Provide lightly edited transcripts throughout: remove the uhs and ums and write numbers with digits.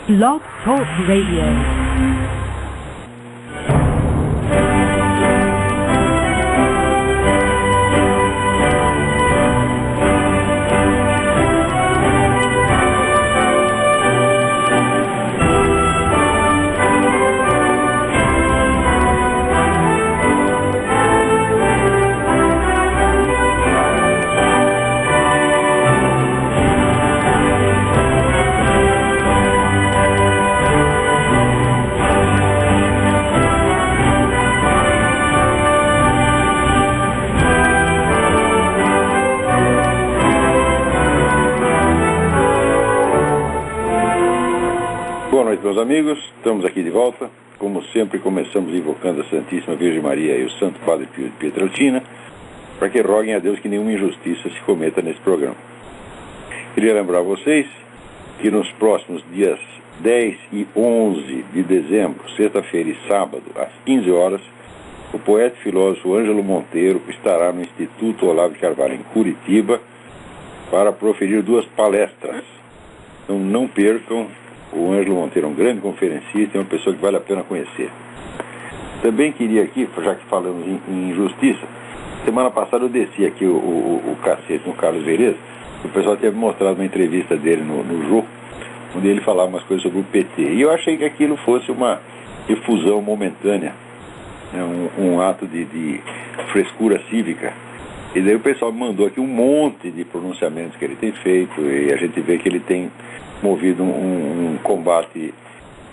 Blog Talk Radio. Boa noite, meus amigos. Estamos aqui de volta. Como sempre, começamos invocando a Santíssima Virgem Maria e o Santo Padre Pio de Pietrelcina para que roguem a Deus que nenhuma injustiça se cometa nesse programa. Queria lembrar a vocês que nos próximos dias 10 e 11 de dezembro, sexta-feira e sábado, às 15 horas, o poeta e filósofo Ângelo Monteiro estará no Instituto Olavo de Carvalho, em Curitiba, para proferir 2 palestras. Então não percam. O Ângelo Monteiro é um grande conferencista, é uma pessoa que vale a pena conhecer. Também queria aqui, já que falamos em injustiça, semana passada eu desci aqui o cacete no Carlos Vereza. O pessoal tinha me mostrado uma entrevista dele no Jô, onde ele falava umas coisas sobre o PT. E eu achei que aquilo fosse uma difusão momentânea, né, um ato de frescura cívica. E daí o pessoal me mandou aqui um monte de pronunciamentos que ele tem feito, e a gente vê que ele tem movido um combate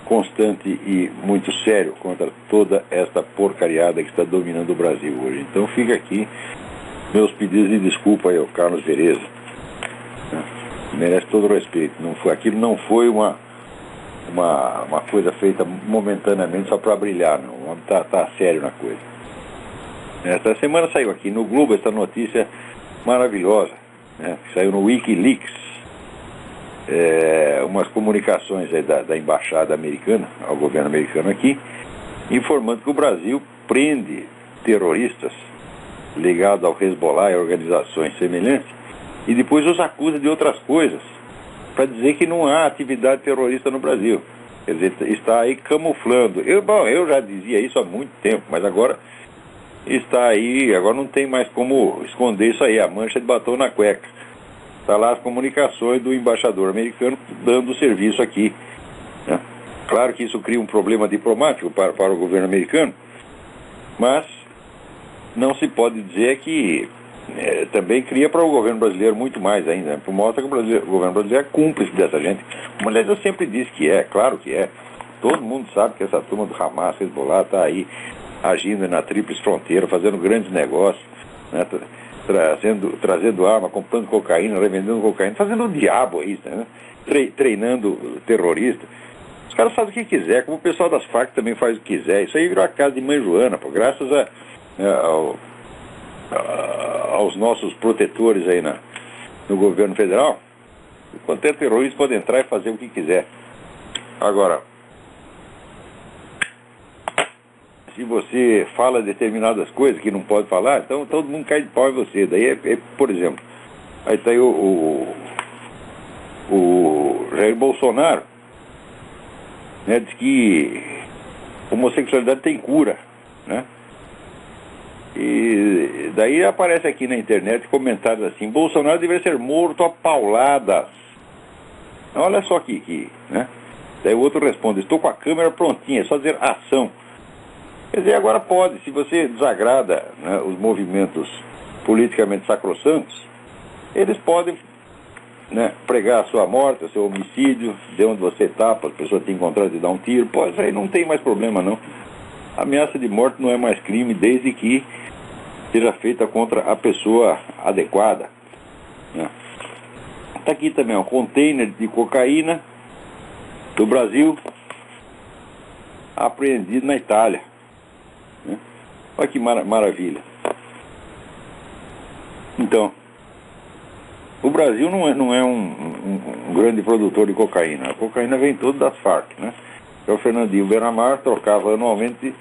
constante e muito sério contra toda esta porcariada que está dominando o Brasil hoje. Então fica aqui meus pedidos de desculpa aí ao Carlos Vereza. Merece todo o respeito. Aquilo não foi uma coisa feita momentaneamente só para brilhar, não. O homem tá sério na coisa. Esta semana saiu aqui no Globo essa notícia maravilhosa, né, que saiu no Wikileaks. Umas comunicações aí da embaixada americana, ao governo americano aqui, informando que o Brasil prende terroristas ligados ao Hezbollah e organizações semelhantes e depois os acusa de outras coisas, para dizer que não há atividade terrorista no Brasil. Quer dizer, está aí camuflando. Eu já dizia isso há muito tempo, mas agora está aí, agora não tem mais como esconder isso aí, a mancha de batom na cueca. Está lá as comunicações do embaixador americano dando serviço aqui, né? Claro que isso cria um problema diplomático para o governo americano, mas não se pode dizer que também cria para o governo brasileiro muito mais ainda, né? Mostra que o governo brasileiro é cúmplice dessa gente. Mas eu sempre disse que claro que é. Todo mundo sabe que essa turma do Hamas, Hezbollah, está aí agindo na tríplice fronteira, fazendo grandes negócios, né? Trazendo arma, comprando cocaína, revendendo cocaína, fazendo o diabo aí, né? Treinando terrorista. Os caras fazem o que quiser, como o pessoal das Farc também faz o que quiser. Isso aí virou a casa de mãe Joana, pô, graças aos nossos protetores aí no governo federal. Quanto é terrorista pode entrar e fazer o que quiser. Agora, se você fala determinadas coisas que não pode falar, então todo mundo cai de pau em você. Daí por exemplo, aí está aí o Jair Bolsonaro, né, diz que homossexualidade tem cura, né? E daí aparece aqui na internet comentários assim: Bolsonaro deveria ser morto a pauladas. Olha só aqui, né? Daí o outro responde: estou com a câmera prontinha, é só dizer ação. Quer dizer, agora pode, se você desagrada, né, os movimentos politicamente sacrossantos, eles podem, né, pregar a sua morte, o seu homicídio, de onde você está, para a pessoa te encontrar e te dar um tiro. Pô, isso aí não tem mais problema, não. A ameaça de morte não é mais crime, desde que seja feita contra a pessoa adequada, né. Está aqui também um container de cocaína do Brasil apreendido na Itália. Olha que maravilha. Então, o Brasil não é um grande produtor de cocaína. A cocaína vem toda das Farc, né? Então, o Fernandinho Beiramar trocava anualmente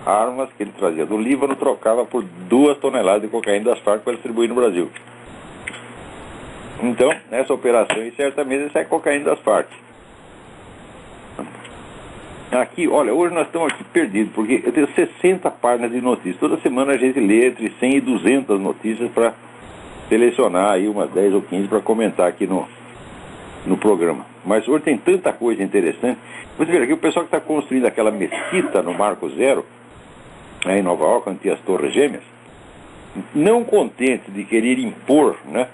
armas que ele trazia do Líbano, trocava por 2 toneladas de cocaína das Farc para distribuir no Brasil. Então, nessa operação, certamente sai cocaína das Farc. Aqui, olha, hoje nós estamos aqui perdidos, porque eu tenho 60 páginas de notícias. Toda semana a gente lê entre 100 e 200 notícias para selecionar aí umas 10 ou 15 para comentar aqui no programa. Mas hoje tem tanta coisa interessante. Você vê aqui, o pessoal que está construindo aquela mesquita no Marco Zero, aí em Nova York, onde tem as Torres Gêmeas, não contente de querer impor, né,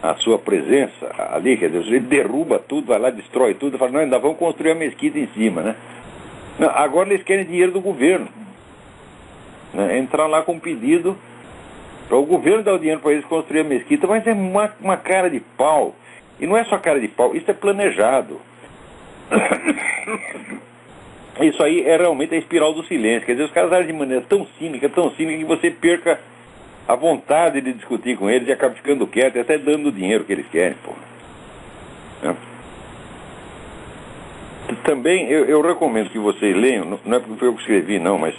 a sua presença ali, quer dizer, ele derruba tudo, vai lá, destrói tudo, fala, não, ainda vamos construir a mesquita em cima, né? Não, agora eles querem dinheiro do governo, né? Entrar lá com um pedido para o governo dar o dinheiro para eles construir a mesquita, mas é uma cara de pau. E não é só cara de pau, isso é planejado. Isso aí é realmente a espiral do silêncio. Quer dizer, os caras agem de maneira tão cínica que você perca a vontade de discutir com eles e acaba ficando quieto e até dando o dinheiro que eles querem, pô. É. Também eu recomendo que vocês leiam, não é porque foi eu que escrevi, não, mas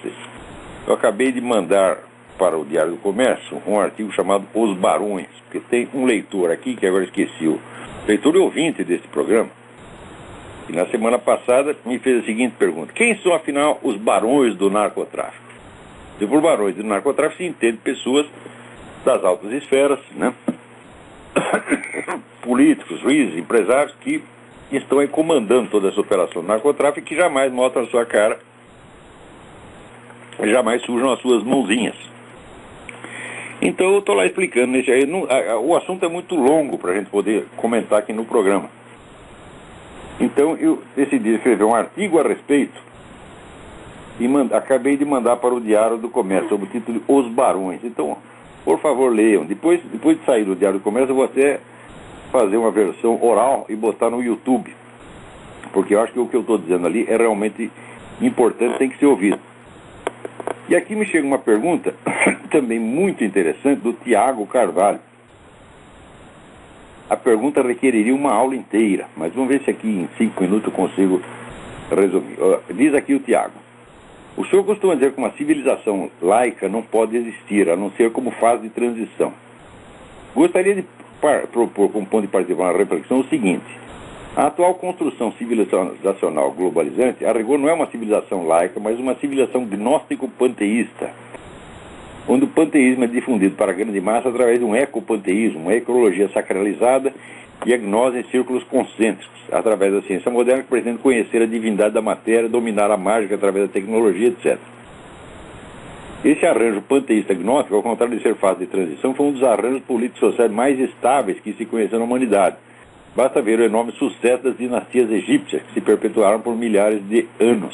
eu acabei de mandar para o Diário do Comércio um artigo chamado Os Barões, porque tem um leitor aqui, que agora esqueci, o leitor e ouvinte desse programa, e na semana passada me fez a seguinte pergunta: quem são, afinal, os barões do narcotráfico? E por barões do narcotráfico se entende pessoas das altas esferas, né? Políticos, juízes, empresários que estão aí comandando toda essa operação do narcotráfico e que jamais mostram a sua cara, jamais sujam as suas mãozinhas. Então eu estou lá explicando nesse aí. O assunto é muito longo para a gente poder comentar aqui no programa. Então eu decidi escrever um artigo a respeito e acabei de mandar para o Diário do Comércio, sob o título de Os Barões. Então, por favor, leiam. Depois de sair do Diário do Comércio, eu vou até fazer uma versão oral e botar no YouTube, porque eu acho que o que eu estou dizendo ali é realmente importante, tem que ser ouvido. E aqui me chega uma pergunta também muito interessante do Tiago Carvalho. A pergunta requeriria uma aula inteira, mas vamos ver se aqui em 5 minutos eu consigo resumir. Diz aqui o Tiago: o senhor costuma dizer que uma civilização laica não pode existir, a não ser como fase de transição. Gostaria de propor como ponto de partida uma reflexão o seguinte: a atual construção civilizacional globalizante, a rigor, não é uma civilização laica, mas uma civilização gnóstico-panteísta, onde o panteísmo é difundido para a grande massa através de um ecopanteísmo, uma ecologia sacralizada e a gnose em círculos concêntricos, através da ciência moderna, que pretende conhecer a divindade da matéria, dominar a mágica através da tecnologia, etc. Esse arranjo panteísta gnóstico, ao contrário de ser fase de transição, foi um dos arranjos políticos sociais mais estáveis que se conheceu na humanidade. Basta ver o enorme sucesso das dinastias egípcias, que se perpetuaram por milhares de anos.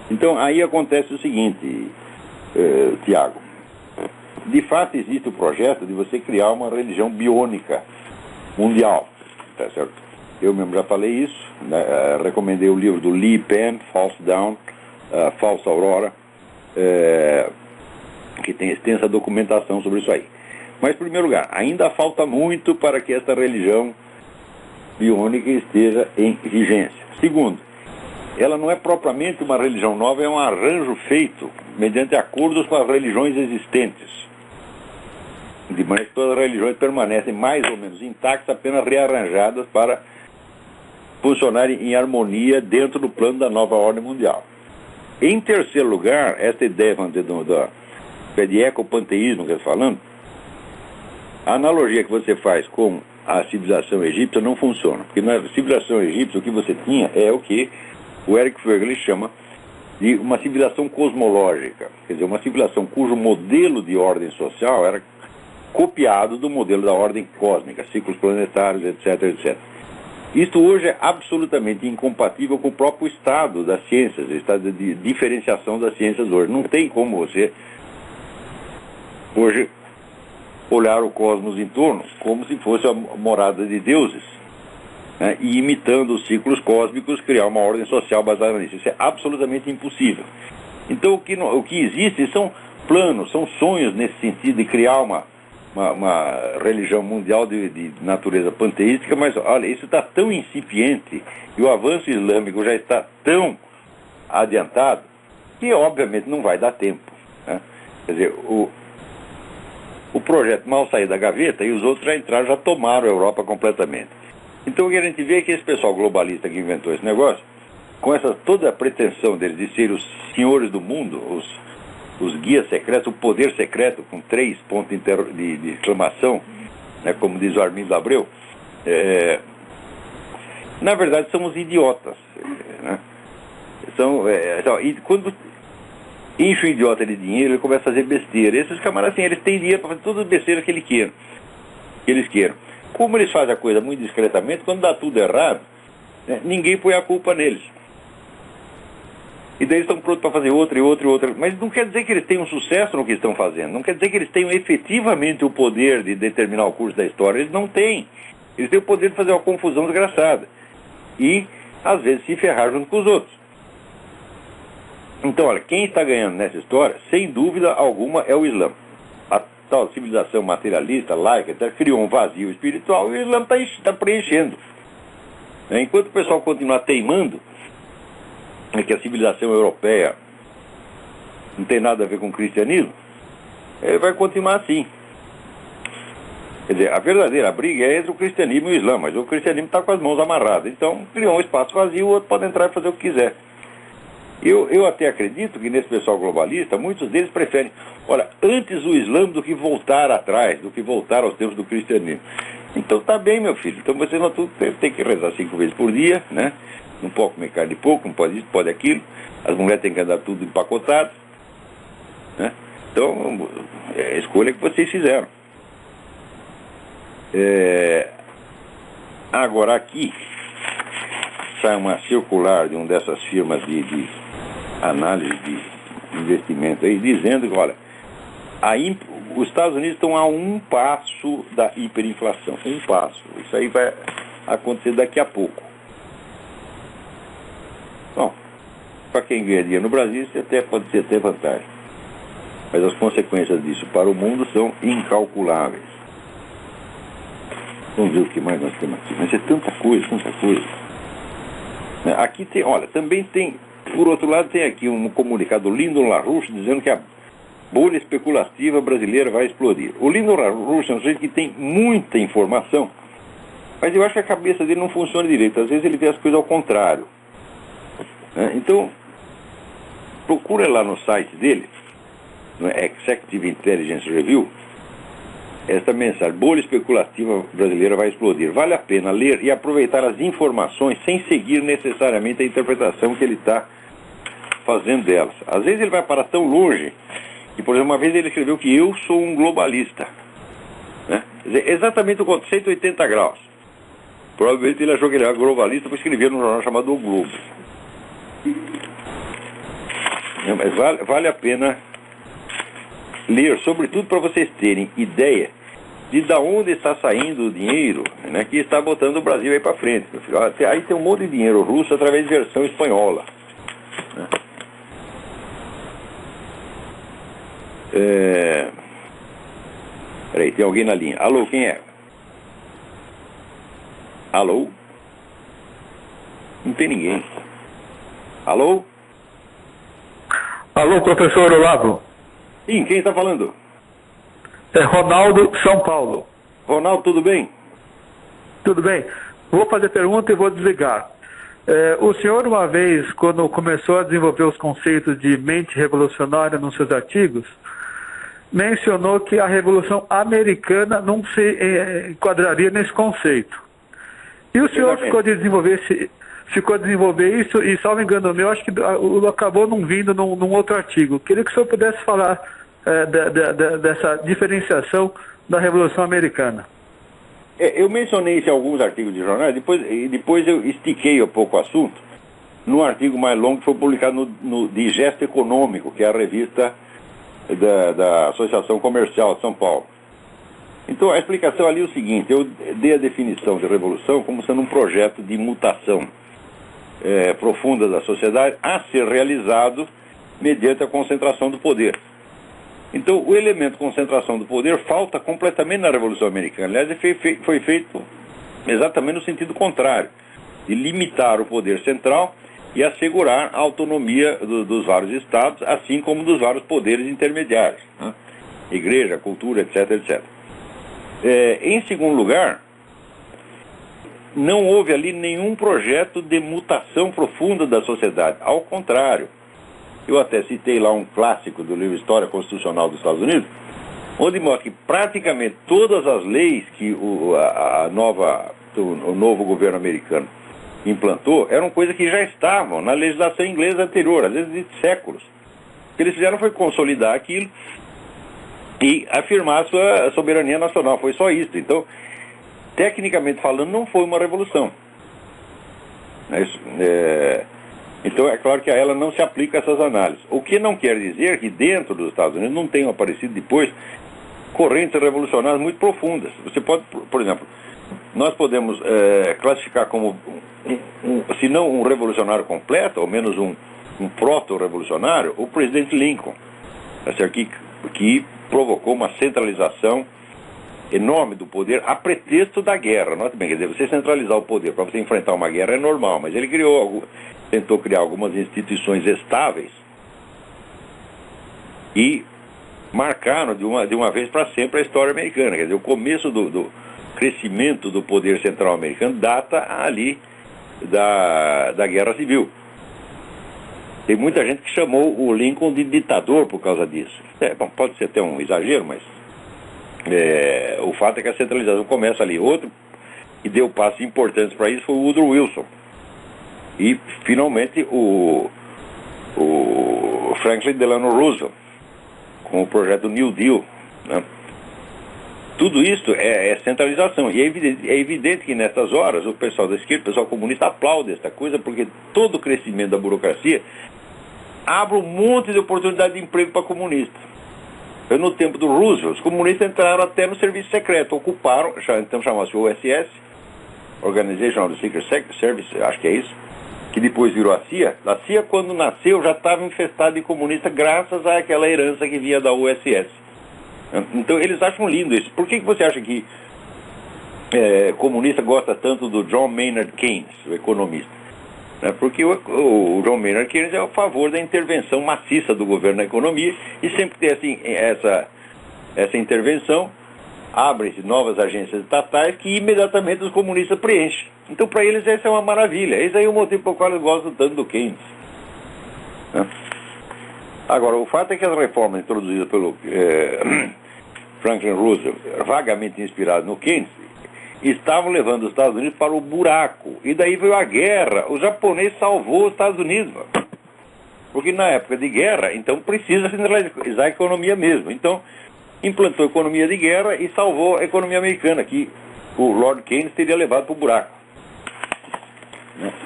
Então, aí acontece o seguinte, Tiago. De fato, existe o projeto de você criar uma religião biônica mundial, tá certo? Eu mesmo já falei isso, né? Recomendei o livro do Lee Penn, False Dawn, Falsa Aurora, que tem extensa documentação sobre isso aí. Mas, em primeiro lugar, ainda falta muito para que esta religião biônica esteja em vigência. Segundo, ela não é propriamente uma religião nova, é um arranjo feito mediante acordos com as religiões existentes, de maneira que todas as religiões permanecem mais ou menos intactas, apenas rearranjadas para funcionarem em harmonia dentro do plano da nova ordem mundial. Em terceiro lugar, essa ideia de ecopanteísmo que eu estou falando, a analogia que você faz com a civilização egípcia não funciona, porque na civilização egípcia o que você tinha é o que o Eric Voegelin chama de uma civilização cosmológica, quer dizer, uma civilização cujo modelo de ordem social era copiado do modelo da ordem cósmica, ciclos planetários, etc, etc. Isto hoje é absolutamente incompatível com o próprio estado das ciências, o estado de diferenciação das ciências hoje. Não tem como você hoje olhar o cosmos em torno como se fosse a morada de deuses, né, e imitando os ciclos cósmicos criar uma ordem social baseada nisso. Isso é absolutamente impossível. Então o que existe são planos, são sonhos nesse sentido de criar uma religião mundial de natureza panteística, mas olha, isso está tão incipiente e o avanço islâmico já está tão adiantado que obviamente não vai dar tempo, né? Quer dizer, o projeto mal saiu da gaveta e os outros já entraram, já tomaram a Europa completamente. Então o que a gente vê é que esse pessoal globalista que inventou esse negócio com toda a pretensão deles de ser os senhores do mundo, os guias secretos, o poder secreto, com 3 pontos de exclamação, né, como diz o Armindo Abreu, na verdade são os idiotas. Né? E quando enche o idiota de dinheiro, ele começa a fazer besteira. Esses camaradas, assim, eles têm dinheiro para fazer todas as besteiras que eles queiram. Como eles fazem a coisa muito discretamente, quando dá tudo errado, né, ninguém põe a culpa neles. E daí eles estão prontos para fazer outra e outra e outra. Mas não quer dizer que eles tenham sucesso no que estão fazendo. Não quer dizer que eles tenham efetivamente o poder de determinar o curso da história. Eles não têm. Eles têm o poder de fazer uma confusão desgraçada. E, às vezes, se ferrar junto com os outros. Então, olha, quem está ganhando nessa história, sem dúvida alguma, é o Islã. A tal civilização materialista, laica, criou um vazio espiritual e o Islã está preenchendo. Enquanto o pessoal continuar teimando que a civilização europeia não tem nada a ver com o cristianismo, ele vai continuar assim. Quer dizer, a verdadeira briga é entre o cristianismo e o Islã, mas o cristianismo está com as mãos amarradas. Então, criou um espaço vazio, o outro pode entrar e fazer o que quiser. Eu até acredito que nesse pessoal globalista, muitos deles preferem, olha, antes o Islã do que voltar atrás, do que voltar aos tempos do cristianismo. Então tá bem, meu filho. Então você não tem que rezar 5 vezes por dia, né? Não pode comer carne de porco, não pode isso, não pode aquilo. As mulheres têm que andar tudo empacotado, né? Então, é a escolha que vocês fizeram. Agora aqui sai uma circular de uma dessas firmas de análise de investimento aí, dizendo que, olha, os Estados Unidos estão a 1 passo da hiperinflação. 1 passo. Isso aí vai acontecer daqui a pouco. Bom, para quem ganha dinheiro no Brasil, isso até pode ser até vantagem. Mas as consequências disso para o mundo são incalculáveis. Vamos ver o que mais nós temos aqui. Mas é tanta coisa, tanta coisa. Aqui tem, olha, também tem, por outro lado, tem aqui um comunicado do Lyndon LaRouche dizendo que a bolha especulativa brasileira vai explodir. O Lyndon LaRouche é um sujeito que tem muita informação, mas eu acho que a cabeça dele não funciona direito. Às vezes ele vê as coisas ao contrário. Então, procura lá no site dele, no Executive Intelligence Review, esta mensagem: bolha especulativa brasileira vai explodir. Vale a pena ler e aproveitar as informações sem seguir necessariamente a interpretação que ele está fazendo delas. Às vezes ele vai parar tão longe que, por exemplo, uma vez ele escreveu que eu sou um globalista, né? Quer dizer, exatamente o conceito, 180 graus. Provavelmente ele achou que ele era globalista para escrever num jornal chamado O Globo. Mas vale a pena ler, sobretudo para vocês terem ideia de onde está saindo o dinheiro, né, que está botando o Brasil aí para frente. Aí tem um monte de dinheiro russo através de versão espanhola, né? Peraí, tem alguém na linha. Alô, quem é? Alô? Não tem ninguém. Alô? Alô, professor Olavo. Sim, quem está falando? É Ronaldo, São Paulo. Ronaldo, tudo bem? Tudo bem. Vou fazer pergunta e vou desligar. O senhor, uma vez, quando começou a desenvolver os conceitos de mente revolucionária nos seus artigos, mencionou que a Revolução Americana não se enquadraria nesse conceito. E o senhor ficou a desenvolver isso, e, salvo engano meu, acho que acabou não vindo num outro artigo. Queria que o senhor pudesse falar dessa diferenciação da Revolução Americana. Eu mencionei isso em alguns artigos de jornais, depois eu estiquei um pouco o assunto num artigo mais longo que foi publicado no Digesto Econômico, que é a revista da Associação Comercial de São Paulo. Então a explicação ali é o seguinte: eu dei a definição de revolução como sendo um projeto de mutação profunda da sociedade a ser realizado mediante a concentração do poder. Então, o elemento concentração do poder falta completamente na Revolução Americana. Aliás, foi feito exatamente no sentido contrário, de limitar o poder central e assegurar a autonomia dos vários estados, assim como dos vários poderes intermediários, né? Igreja, cultura, etc, etc. Em segundo lugar, não houve ali nenhum projeto de mutação profunda da sociedade. Ao contrário, eu até citei lá um clássico do livro História Constitucional dos Estados Unidos, onde mostra que praticamente todas as leis que o novo governo americano implantou eram coisas que já estavam na legislação inglesa anterior, às vezes de séculos. O que eles fizeram foi consolidar aquilo e afirmar a sua soberania nacional. Foi só isso. Então, tecnicamente falando, não foi uma revolução. Então, é claro que a ela não se aplica essas análises. O que não quer dizer que dentro dos Estados Unidos não tenham aparecido depois correntes revolucionárias muito profundas. Você pode, por exemplo, nós podemos classificar como, se não um revolucionário completo, ao menos um proto-revolucionário, o presidente Lincoln, que provocou uma centralização enorme do poder a pretexto da guerra. Note bem, quer dizer, você centralizar o poder para você enfrentar uma guerra é normal, mas ele tentou criar algumas instituições estáveis e marcaram de uma vez para sempre a história americana. Quer dizer, o começo do crescimento do poder central americano data ali da Guerra Civil. Tem muita gente que chamou o Lincoln de ditador por causa disso. Bom, pode ser até um exagero, mas o fato é que a centralização começa ali. Outro que deu passos importantes para isso foi o Woodrow Wilson. E, finalmente, o Franklin Delano Roosevelt, com o projeto New Deal, né? Tudo isso é centralização. E é evidente que, nessas horas, o pessoal da esquerda, o pessoal comunista, aplaude essa coisa, porque todo o crescimento da burocracia abre um monte de oportunidade de emprego para comunistas. No tempo do Roosevelt, os comunistas entraram até no serviço secreto, ocuparam, então chamava-se OSS, Organization of the Secret Service, acho que é isso, que depois virou a CIA. A CIA, quando nasceu, já estava infestada de comunistas graças àquela herança que vinha da OSS. Então, eles acham lindo isso. Por que você acha que comunista gosta tanto do John Maynard Keynes, o economista? Porque o John Maynard Keynes é a favor da intervenção maciça do governo na economia, e sempre que tem assim, essa intervenção, abrem-se novas agências estatais que imediatamente os comunistas preenchem. Então, para eles, essa é uma maravilha. Esse aí é o motivo pelo qual eles gostam tanto do Keynes. Agora, o fato é que as reformas introduzidas pelo Franklin Roosevelt, vagamente inspiradas no Keynes, estavam levando os Estados Unidos para o buraco. E daí veio a guerra. O japonês salvou os Estados Unidos. Porque na época de guerra, então precisa centralizar a economia mesmo. Então, implantou a economia de guerra e salvou a economia americana, que o Lord Keynes teria levado para o buraco.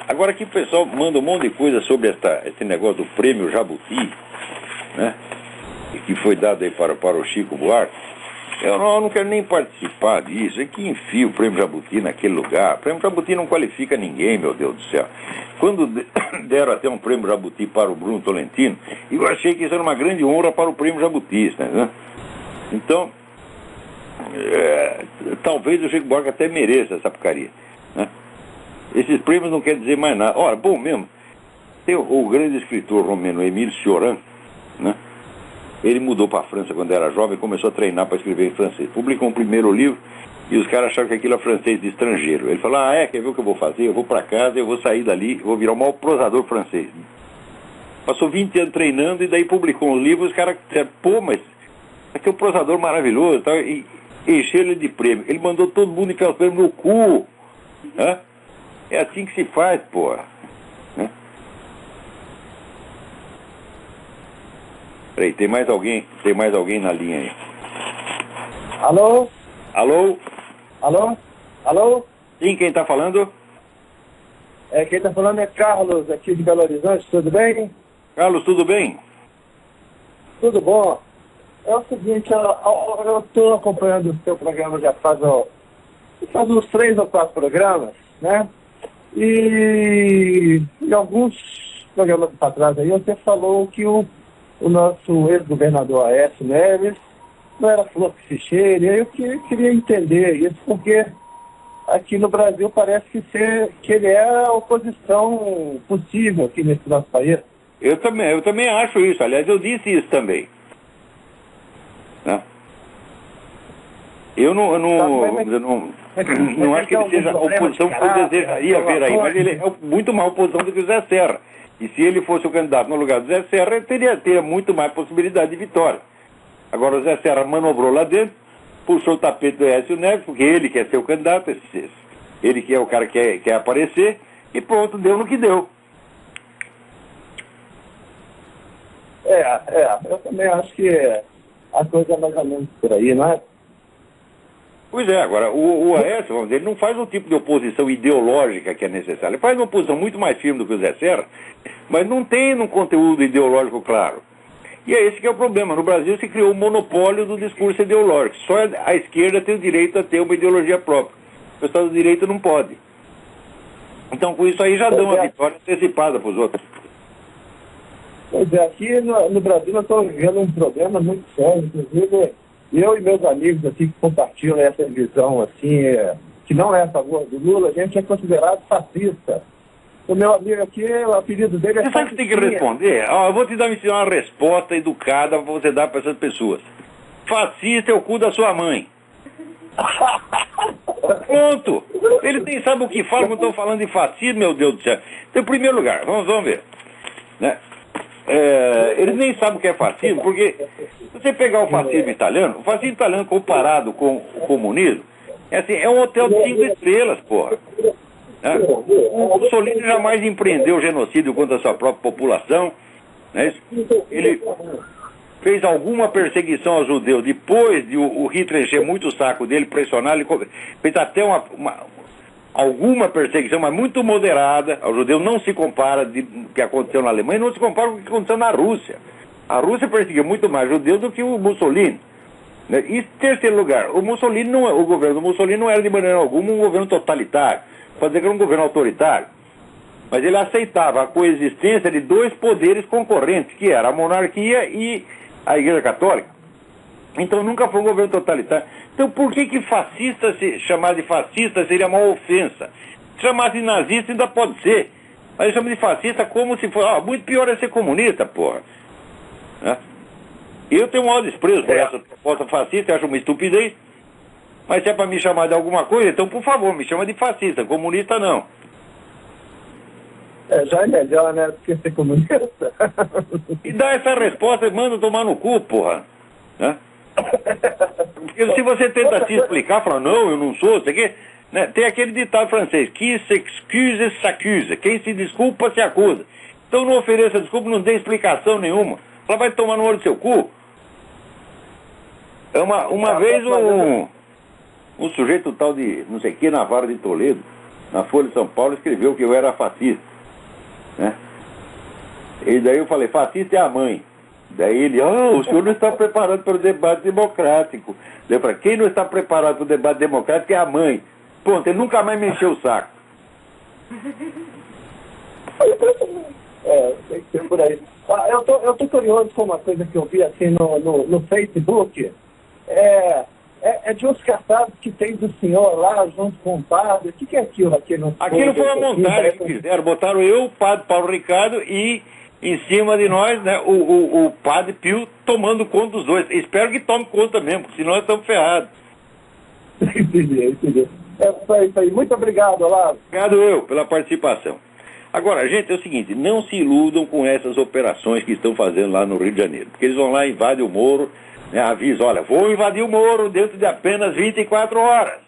Agora aqui o pessoal manda um monte de coisa sobre esse negócio do prêmio Jabuti, né? Que foi dado aí para o Chico Buarque. Eu não quero nem participar disso. É que enfia o prêmio Jabuti naquele lugar. O prêmio Jabuti não qualifica ninguém, meu Deus do céu. Quando deram até um prêmio Jabuti para o Bruno Tolentino, eu achei que isso era uma grande honra para o prêmio Jabuti, né? Então, talvez o Chico Buarque até mereça essa porcaria, né? Esses prêmios não querem dizer mais nada. Ora, bom mesmo, tem o grande escritor romeno Émile Cioran, né? Ele mudou para a França quando era jovem e começou a treinar para escrever em francês. Publicou um primeiro livro e os caras acharam que aquilo era francês de estrangeiro. Ele falou, quer ver o que eu vou fazer? Eu vou para casa, eu vou sair dali, vou virar o maior prosador francês. Passou 20 anos treinando e daí publicou um livro. Os caras disseram, pô, mas aqui é um prosador maravilhoso, tá? E encheram ele de prêmio. Ele mandou todo mundo enfiar os prêmios no cu. Hã? É assim que se faz, porra. Peraí, tem mais alguém na linha aí. Alô? Alô? Alô? Alô? Sim, quem está falando? Quem está falando é Carlos, aqui de Belo Horizonte, tudo bem? Carlos, tudo bem? Tudo bom. É o seguinte, eu estou acompanhando o seu programa já faz uns 3 ou 4 programas, né? E em alguns programas para trás aí, você falou que o nosso ex-governador Aécio Neves não era flor que se cheire. Eu queria entender isso, porque aqui no Brasil parece que ele é a oposição possível aqui nesse nosso país. Eu também acho isso. Aliás, eu disse isso também. Né? não acho que ele seja a oposição que eu desejaria ver aí, mas ele é muito mais oposição do que o Zé Serra. E se ele fosse o candidato no lugar do Zé Serra, ele teria muito mais possibilidade de vitória. Agora o Zé Serra manobrou lá dentro, puxou o tapete do Aécio Neves, porque ele quer ser o candidato, ele que é o cara que quer aparecer, e pronto, deu no que deu. Eu também acho que a coisa é mais ou menos por aí, não é? Pois é, agora, o Aécio, vamos dizer, ele não faz o tipo de oposição ideológica que é necessário. Ele faz uma oposição muito mais firme do que o Zé Serra, mas não tem um conteúdo ideológico claro. E é esse que é o problema. No Brasil se criou o monopólio do discurso ideológico. Só a esquerda tem o direito a ter uma ideologia própria. O pessoal do direito não pode. Então, com isso aí já dão uma vitória antecipada para os outros. Pois é, aqui no Brasil nós estamos vivendo um problema muito sério, inclusive eu e meus amigos aqui que compartilham essa visão assim, que não é a favor do Lula, a gente é considerado fascista. O meu amigo aqui, o apelido dele é Você sabe que tem que responder? Eu vou te dar uma resposta educada para você dar para essas pessoas. Fascista é o cu da sua mãe. Pronto. Eles nem sabem o que falam quando estão falando de fascismo, meu Deus do céu. Então, em primeiro lugar, vamos ver. Né? Eles nem sabem o que é fascismo, porque se você pegar o fascismo italiano comparado com o comunismo, é um hotel de 5 estrelas, porra. Né? O Mussolini jamais empreendeu genocídio contra a sua própria população. Né? Ele fez alguma perseguição aos judeus depois de o Hitler encher muito o saco dele, pressionar, ele fez até alguma perseguição, mas muito moderada. Ao judeu não se compara do que aconteceu na Alemanha, não se compara com o que aconteceu na Rússia. A Rússia perseguiu muito mais judeus do que o Mussolini. Né? E, em terceiro lugar, o governo do Mussolini não era de maneira alguma um governo totalitário, pode dizer que era um governo autoritário, mas ele aceitava a coexistência de dois poderes concorrentes, que era a monarquia e a Igreja Católica. Então nunca foi um governo totalitário. Então por que chamar de fascista seria uma ofensa? Se chamar de nazista ainda pode ser, mas chama de fascista como se fosse, muito pior é ser comunista, porra. Né? Eu tenho o maior desprezo por essa proposta fascista, eu acho uma estupidez, mas se é para me chamar de alguma coisa, então por favor, me chama de fascista, comunista não. Já é melhor, né, do que ser comunista. E dá essa resposta e manda tomar no cu, porra. Né? Porque se você tenta se explicar, fala, não, eu não sou, sei que, né? Tem aquele ditado francês, qui s'excuse, s'accuse. Quem se desculpa, se acusa. Então não ofereça desculpa, não dê explicação nenhuma. Ela vai tomar no olho do seu cu. Uma vez um sujeito tal de, não sei que, Navarro de Toledo, na Folha de São Paulo, escreveu que eu era fascista. Né? E daí eu falei, fascista é a mãe. Daí ele, o senhor não está preparado para o debate democrático. Eu falei, quem não está preparado para o debate democrático é a mãe. Pronto, ele nunca mais me encheu o saco. Tem que ser por aí. Eu tô curioso com uma coisa que eu vi assim no Facebook. É de uns cartazes que tem do senhor lá junto com o padre. O que é aquilo aqui? Aquilo foi uma montagem que fizeram. Botaram eu, o padre Paulo Ricardo e em cima de nós, né, o padre Pio tomando conta dos dois. Espero que tome conta mesmo, porque senão nós estamos ferrados. Entendi. É isso aí. Muito obrigado, Olavo. Obrigado eu pela participação. Agora, gente, é o seguinte, não se iludam com essas operações que estão fazendo lá no Rio de Janeiro. Porque eles vão lá, invadem o Moro, né, avisam, olha, vou invadir o Moro dentro de apenas 24 horas.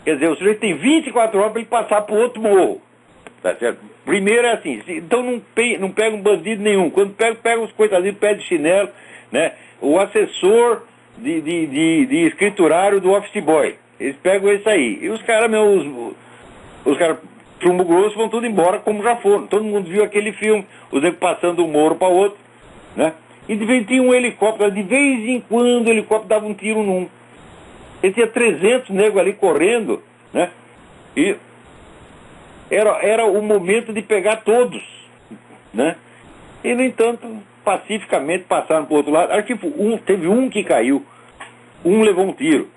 Quer dizer, o sujeito tem 24 horas para ele passar para o outro morro. Tá certo? Primeiro é assim, então não pega um bandido nenhum. Quando pega os coitadinhos, pé de chinelo, né? O assessor de escriturário do office boy. Eles pegam esse aí. E os caras, os caras chumbo grosso vão tudo embora como já foram. Todo mundo viu aquele filme, os negros passando um moro para outro, né? E de vez tinha um helicóptero, de vez em quando o helicóptero dava um tiro num. Ele tinha 300 negros ali correndo, né? E era o momento de pegar todos, né? E, no entanto, pacificamente passaram para o outro lado. Acho que teve um que caiu, um levou um tiro,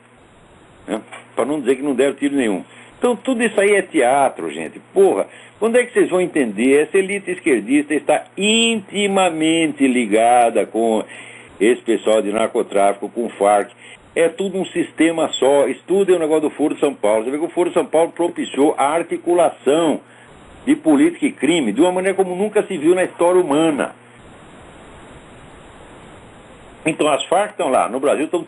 né? Para não dizer que não deram tiro nenhum. Então tudo isso aí é teatro, gente. Porra, quando é que vocês vão entender? Essa elite esquerdista está intimamente ligada com esse pessoal de narcotráfico, com o Farc. é tudo um sistema só. Estudem o negócio do Foro de São Paulo. Você vê que o Foro de São Paulo propiciou a articulação de política e crime de uma maneira como nunca se viu na história humana. Então as Farc estão lá no Brasil, estão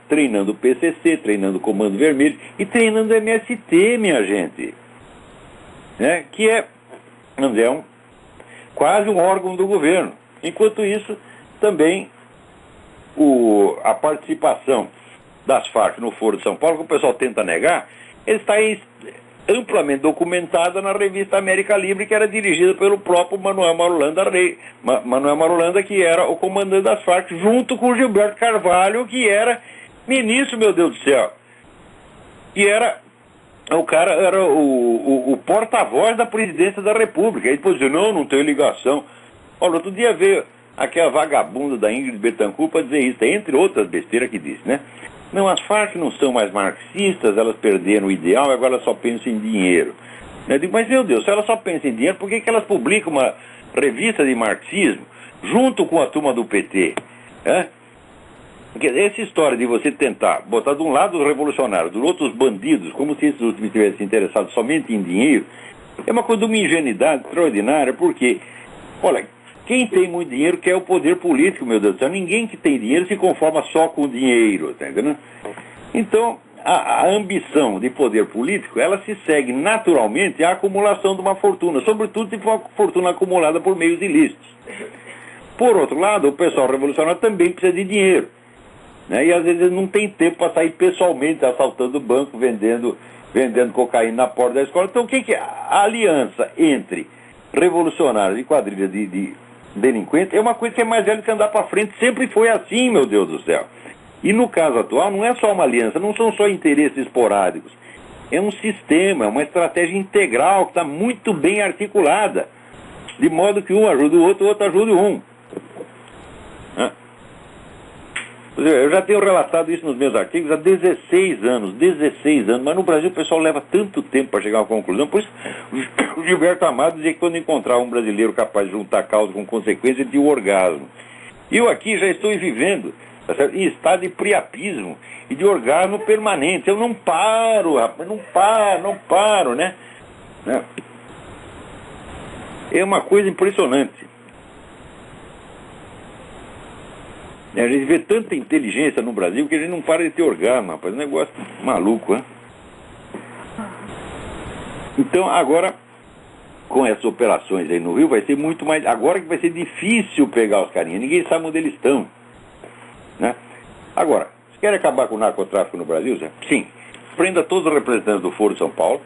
treinando o PCC, treinando o Comando Vermelho e treinando o MST, minha gente, né? Que é, vamos dizer, quase um órgão do governo. Enquanto isso, também a participação das Farc no Foro de São Paulo, que o pessoal tenta negar, ele está amplamente documentada na revista América Livre, que era dirigida pelo próprio Manuel Marulanda, que era o comandante das Farc, junto com o Gilberto Carvalho, que era ministro, meu Deus do céu. E o cara era o porta-voz da presidência da República. Ele depois dizia, não tem ligação. Olha, outro dia veio aquela vagabunda da Ingrid Betancourt para dizer isso, entre outras besteiras que disse, né? Não, as Farc não são mais marxistas, elas perderam o ideal, agora elas só pensam em dinheiro. Eu digo, mas meu Deus, se elas só pensam em dinheiro, por que elas publicam uma revista de marxismo junto com a turma do PT? Porque essa história de você tentar botar de um lado os revolucionários, do outro os bandidos, como se esses últimos estivessem interessados somente em dinheiro, é uma coisa de uma ingenuidade extraordinária, porque, olha, quem tem muito dinheiro quer o poder político, meu Deus do céu. Ninguém que tem dinheiro se conforma só com o dinheiro, tá entendendo? Então, a ambição de poder político, ela se segue naturalmente à acumulação de uma fortuna, sobretudo se for uma fortuna acumulada por meios ilícitos. Por outro lado, o pessoal revolucionário também precisa de dinheiro, né? E às vezes não tem tempo para sair pessoalmente assaltando o banco, vendendo cocaína na porta da escola. Então, o que é a aliança entre revolucionários e quadrilha de delinquentes é uma coisa que é mais velha que andar para frente, sempre foi assim, meu Deus do céu. E no caso atual não é só uma aliança, não são só interesses esporádicos, é um sistema, é uma estratégia integral que está muito bem articulada, de modo que um ajuda o outro ajuda um. Eu já tenho relatado isso nos meus artigos há 16 anos, mas no Brasil o pessoal leva tanto tempo para chegar a uma conclusão. Por isso, o Gilberto Amado dizia que quando encontrar um brasileiro capaz de juntar causa com consequência, ele tinha o orgasmo. E eu aqui já estou vivendo, tá certo? Em estado de priapismo e de orgasmo permanente. Eu não paro, rapaz, não paro, né? É uma coisa impressionante. A gente vê tanta inteligência no Brasil que a gente não para de ter orgasmo, rapaz. É um negócio maluco, né? Então, agora, com essas operações aí no Rio, vai ser muito mais... Agora que vai ser difícil pegar os carinhas. Ninguém sabe onde eles estão, né? Agora, se quer acabar com o narcotráfico no Brasil, Zé? Sim. Prenda todos os representantes do Foro de São Paulo,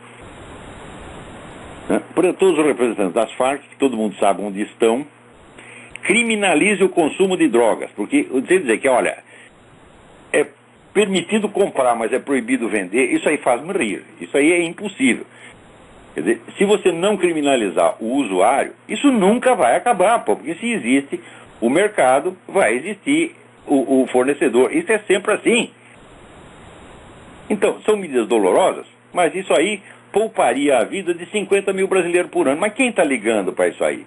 né? Prenda todos os representantes das Farc, que todo mundo sabe onde estão. Criminalize o consumo de drogas, porque você dizer que, olha, é permitido comprar, mas é proibido vender, isso aí faz-me rir, isso aí é impossível. Quer dizer, se você não criminalizar o usuário, isso nunca vai acabar, porque se existe o mercado, vai existir o fornecedor, isso é sempre assim. Então, são medidas dolorosas, mas isso aí pouparia a vida de 50 mil brasileiros por ano. Mas quem está ligando para isso aí?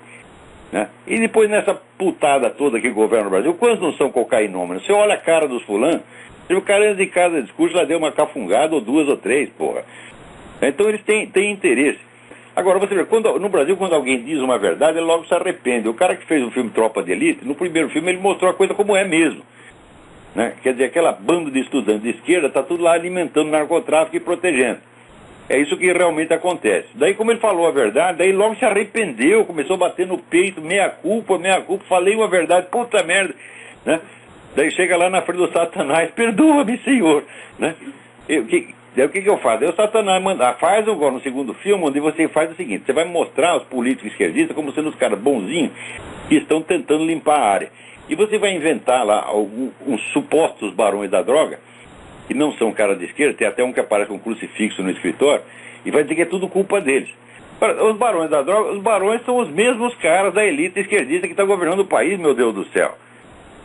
Né? E depois nessa putada toda que governa o Brasil, quantos não são cocainômanos? Você olha a cara dos fulanos, o cara antes de cada discurso já deu uma cafungada ou duas ou três, porra. Então eles têm interesse. Agora você vê, no Brasil quando alguém diz uma verdade, ele logo se arrepende. O cara que fez o filme Tropa de Elite, no primeiro filme ele mostrou a coisa como é mesmo, né? Quer dizer, aquela banda de estudantes de esquerda está tudo lá alimentando o narcotráfico e protegendo. É isso que realmente acontece. Daí, como ele falou a verdade, daí logo se arrependeu, começou a bater no peito, meia culpa, falei uma verdade, puta merda, né? Daí chega lá na frente do Satanás, perdoa-me, Senhor, né? O que eu faço? Aí o Satanás faz agora no segundo filme, onde você faz o seguinte, você vai mostrar os políticos esquerdistas como sendo os caras bonzinhos que estão tentando limpar a área. E você vai inventar lá uns supostos barões da droga, que não são caras de esquerda, tem até um que aparece com um crucifixo no escritório, e vai dizer que é tudo culpa deles. Os barões da droga, os barões são os mesmos caras da elite esquerdista que está governando o país, meu Deus do céu.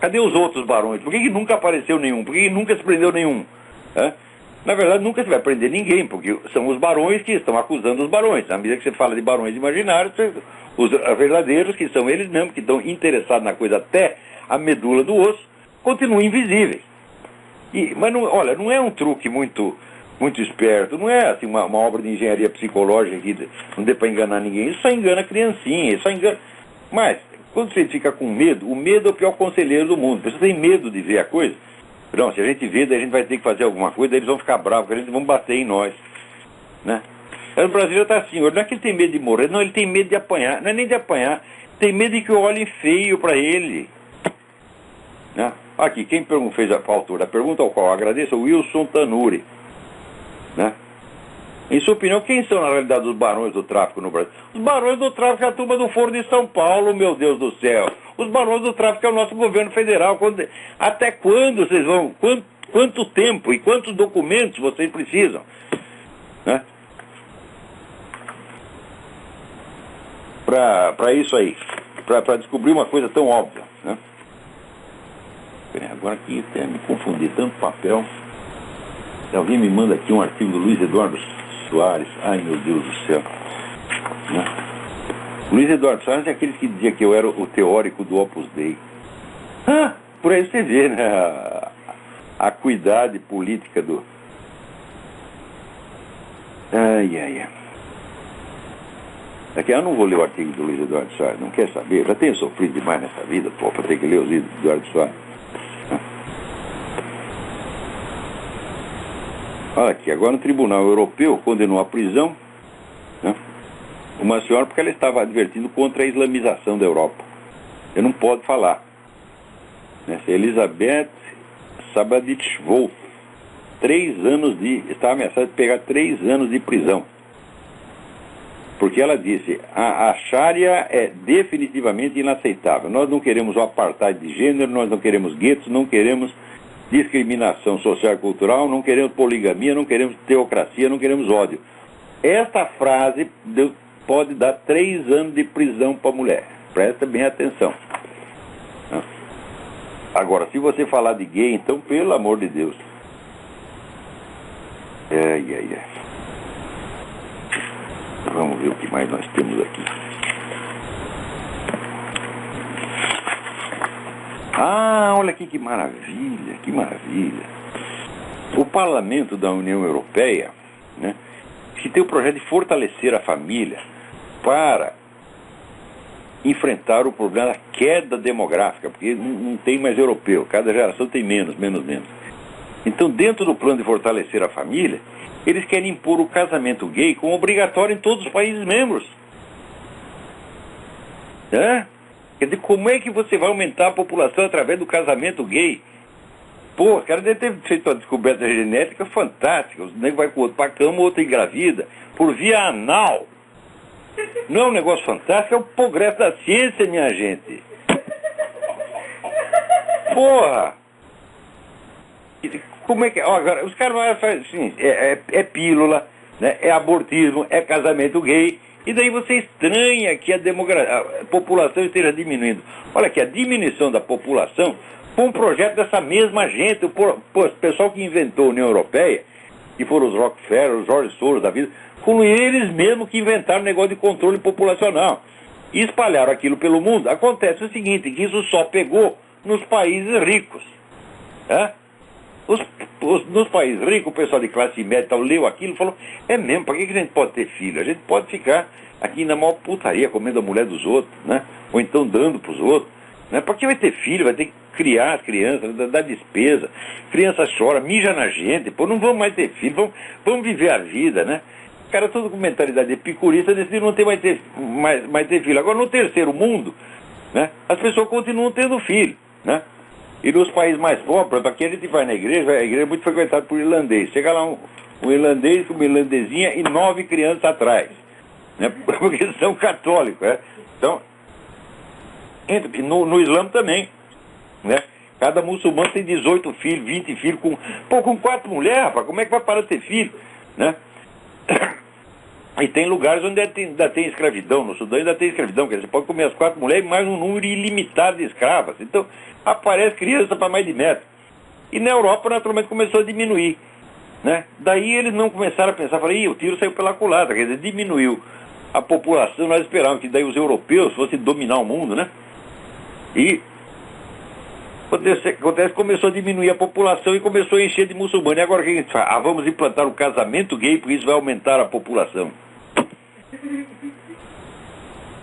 Cadê os outros barões? Por que nunca apareceu nenhum? Por que nunca se prendeu nenhum? Na verdade, nunca se vai prender ninguém, porque são os barões que estão acusando os barões. À medida que você fala de barões imaginários, os verdadeiros, que são eles mesmos, que estão interessados na coisa até a medula do osso, continuam invisíveis. Mas não, olha, não é um truque muito esperto, não é assim uma obra de engenharia psicológica que não dê para enganar ninguém. Isso só engana a criancinha, isso só engana. Mas, quando você fica com medo, o medo é o pior conselheiro do mundo. A pessoa tem medo de ver a coisa. Não, se a gente vê, daí a gente vai ter que fazer alguma coisa, daí eles vão ficar bravos, porque eles vão bater em nós. Né? O brasileiro está assim, não é que ele tem medo de morrer, não, ele tem medo de apanhar. Não é nem de apanhar, tem medo de que olhem feio para ele. Né? Aqui, quem fez a autor da pergunta, ao qual eu agradeço, é o Wilson Tanuri. Né? Em sua opinião, quem são na realidade os barões do tráfico no Brasil? Os barões do tráfico é a turma do Foro de São Paulo, meu Deus do céu. Os barões do tráfico é o nosso governo federal. Até quando vocês vão? Quanto tempo e quantos documentos vocês precisam? Né? Para isso aí. Para descobrir uma coisa tão óbvia. Né? Agora aqui até me confundi tanto papel. Alguém me manda aqui um artigo do Luiz Eduardo Soares. Ai, meu Deus do céu. Né? Luiz Eduardo Soares é aquele que dizia que eu era o teórico do Opus Dei. Por aí você vê, né? A acuidade política do... Ai. Daqui eu não vou ler o artigo do Luiz Eduardo Soares, não quer saber? Eu já tenho sofrido demais nessa vida, pô, para ter que ler o Luiz Eduardo Soares. Olha aqui, agora o Tribunal Europeu condenou à prisão, né, uma senhora porque ela estava advertindo contra a islamização da Europa. Eu não pode falar. Né, Elizabeth Sabaditch-Wolf, 3 anos estava ameaçada de pegar 3 anos de prisão. Porque ela disse, a Sharia é definitivamente inaceitável. Nós não queremos o apartheid de gênero, nós não queremos guetos, não queremos discriminação social e cultural, não queremos poligamia, não queremos teocracia, não queremos ódio. Esta frase pode dar 3 anos de prisão para a mulher. Presta bem atenção. Agora, se você falar de gay, então, pelo amor de Deus. Vamos ver o que mais nós temos aqui. Olha aqui que maravilha, que maravilha. O Parlamento da União Europeia, né, que tem o projeto de fortalecer a família para enfrentar o problema da queda demográfica, porque não tem mais europeu, cada geração tem menos. Então, dentro do plano de fortalecer a família, eles querem impor o casamento gay como obrigatório em todos os países membros. Quer dizer, como é que você vai aumentar a população através do casamento gay? Pô, o cara deve ter feito uma descoberta genética fantástica. O nego vai com o outro pra cama, o outro engravida, por via anal. Não é um negócio fantástico, é o progresso da ciência, minha gente. Porra! Como é que... agora, os caras fazem assim, é pílula, né? É abortismo, é casamento gay... E daí você estranha que a população esteja diminuindo. Olha aqui, a diminuição da população foi um projeto dessa mesma gente. O pessoal que inventou a União Europeia, que foram os Rockefeller, os George Soros da vida, foram eles mesmos que inventaram o negócio de controle populacional. E espalharam aquilo pelo mundo. Acontece o seguinte, que isso só pegou nos países ricos. Nos países ricos, o pessoal de classe média leu aquilo e falou, é mesmo, para que a gente pode ter filho? A gente pode ficar aqui na maior putaria, comendo a mulher dos outros, né? Ou então dando para os outros. Né? Para que vai ter filho? Vai ter que criar as crianças, dar despesa. Criança chora, mija na gente, pô, não vamos mais ter filho, vamos viver a vida, né? O cara todo com mentalidade epicurista decidiu não ter mais ter filho. Agora, no terceiro mundo, né, as pessoas continuam tendo filho, né? E nos países mais pobres, aqui a gente vai na igreja, a igreja é muito frequentada por irlandês. Chega lá um irlandês com uma irlandesinha e 9 crianças atrás. Né? Porque eles são católicos. Né? Então, no Islã também. Né? Cada muçulmano tem 18 filhos, 20 filhos. Com 4 mulheres, rapaz, como é que vai parar de ter filho? Né? E tem lugares onde ainda tem escravidão. No Sudão ainda tem escravidão. Quer dizer, você pode comer as 4 mulheres e mais um número ilimitado de escravas. Então, aparece criança para mais de metro. E na Europa, naturalmente, começou a diminuir. Né? Daí eles não começaram a pensar, falaram, o tiro saiu pela culatra. Quer dizer, diminuiu a população. Nós esperávamos que daí os europeus fossem dominar o mundo, né? E Acontece que começou a diminuir a população e começou a encher de muçulmanos. E agora o que a gente faz? Vamos implantar um casamento gay porque isso vai aumentar a população.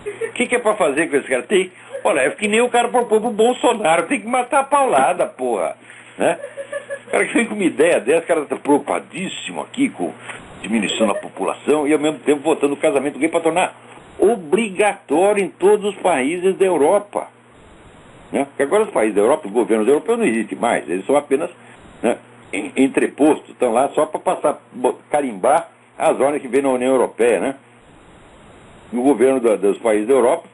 O que é pra fazer com esse cara? Olha, é que nem o cara propôs pro Bolsonaro, tem que matar a paulada, porra. Né? O cara que vem com uma ideia dessa, o cara está preocupadíssimo aqui com diminuição da população e ao mesmo tempo votando o casamento gay para tornar obrigatório em todos os países da Europa. Né? Porque agora os países da Europa, os governos europeus não existem mais, eles são apenas, né, entrepostos, estão lá só para passar, carimbar as ordens que vêm na União Europeia, né? No governo dos países da Europa,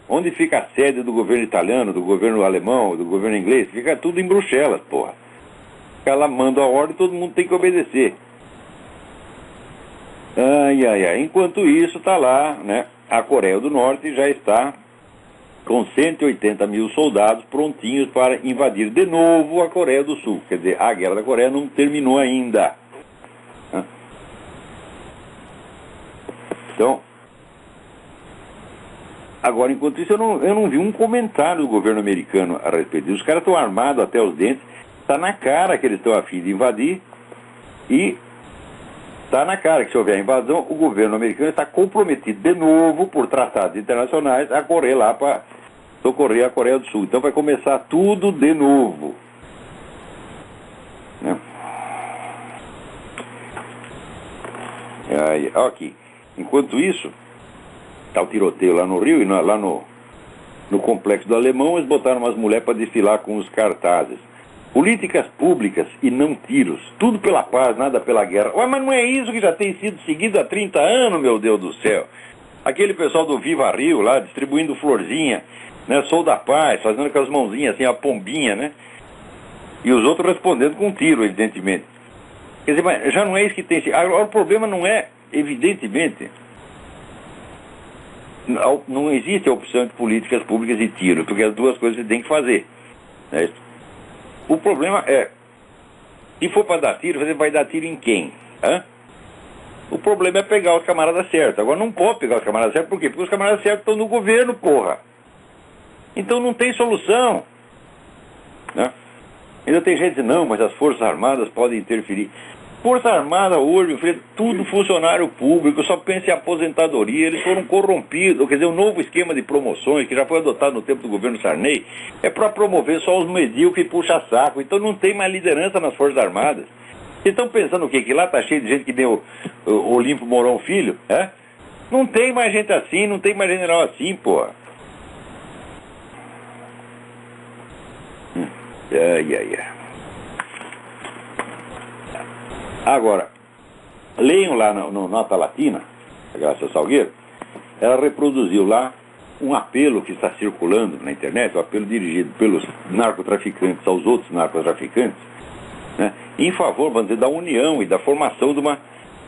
onde fica a sede do governo italiano, do governo alemão, do governo inglês, fica tudo em Bruxelas, porra. Ela manda a ordem e todo mundo tem que obedecer. Enquanto isso, está lá, né? A Coreia do Norte já está com 180 mil soldados prontinhos para invadir de novo a Coreia do Sul. Quer dizer, a guerra da Coreia não terminou ainda. Então, agora, enquanto isso, eu não vi um comentário do governo americano a respeito disso. Os caras estão armados até os dentes, está na cara que eles estão a fim de invadir e está na cara que se houver invasão, o governo americano está comprometido de novo por tratados internacionais a correr lá para socorrer a Coreia do Sul. Então vai começar tudo de novo. Né? Aqui. Enquanto isso, está o tiroteio lá no Rio e lá no Complexo do Alemão, eles botaram umas mulheres para desfilar com os cartazes. Políticas públicas e não tiros. Tudo pela paz, nada pela guerra. Ué, mas não é isso que já tem sido seguido há 30 anos, meu Deus do céu. Aquele pessoal do Viva Rio lá, distribuindo florzinha, né? Sou da paz, fazendo com as mãozinhas assim, a pombinha, né? E os outros respondendo com um tiro, evidentemente. Quer dizer, mas já não é isso que tem sido. Agora, o problema não é, evidentemente, não existe a opção de políticas públicas e tiro, porque as duas coisas você tem que fazer. Né? O problema é, se for para dar tiro, você vai dar tiro em quem? O problema é pegar os camaradas certos. Agora não pode pegar os camaradas certos, por quê? Porque os camaradas certos estão no governo, porra. Então não tem solução. Né? Ainda tem gente que diz, não, mas as Forças Armadas podem interferir. Força Armada hoje, tudo funcionário público, só pensa em aposentadoria, eles foram corrompidos. Quer dizer, o novo esquema de promoções, que já foi adotado no tempo do governo Sarney, é para promover só os medíocres e puxa-saco. Então não tem mais liderança nas Forças Armadas. Vocês estão pensando o quê? Que lá está cheio de gente que deu o Olímpio Mourão Filho? É? Não tem mais gente assim, não tem mais general assim, porra. Agora, leiam lá no Nota Latina, a Graça Salgueiro, ela reproduziu lá um apelo que está circulando na internet, um apelo dirigido pelos narcotraficantes aos outros narcotraficantes, né, em favor, vamos dizer, da união e da formação de uma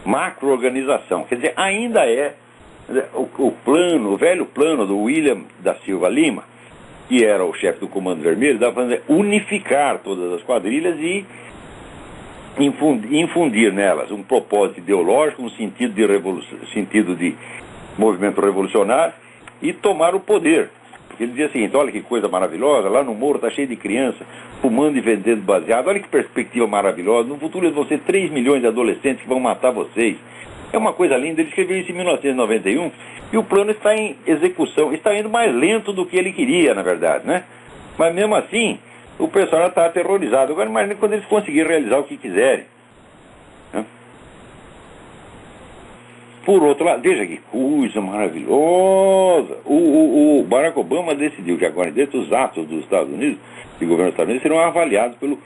macro-organização. Quer dizer, ainda é o velho plano do William da Silva Lima, que era o chefe do Comando Vermelho, dava para unificar todas as quadrilhas e infundir nelas um propósito ideológico, um sentido de movimento revolucionário e tomar o poder. Porque ele dizia o seguinte, olha que coisa maravilhosa, lá no morro está cheio de criança fumando e vendendo baseado, olha que perspectiva maravilhosa, no futuro eles vão ser 3 milhões de adolescentes que vão matar vocês. É uma coisa linda, ele escreveu isso em 1991 e o plano está em execução, está indo mais lento do que ele queria, na verdade, né? Mas mesmo assim, o pessoal está aterrorizado. Agora imagina quando eles conseguirem realizar o que quiserem. Né? Por outro lado, veja que coisa maravilhosa. O Barack Obama decidiu que agora, dentro dos atos dos Estados Unidos, do governo dos Estados Unidos, serão avaliados pelo